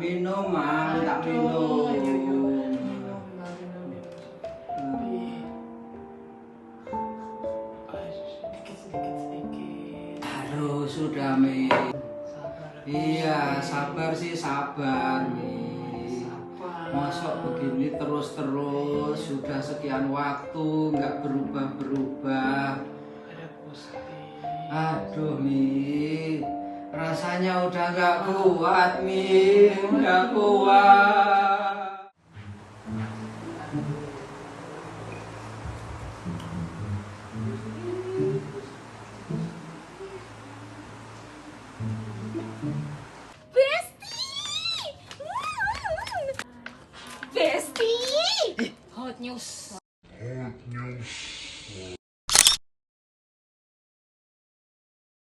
minum, Man, tak minum. Aduh, sudah Mi. Iya, sabar sih, sabar Mi. Masuk begini terus-terus, sudah sekian waktu nggak berubah-berubah. Aduh Mi, rasanya udah nggak kuat Mi, nggak kuat. Besti! Hot news.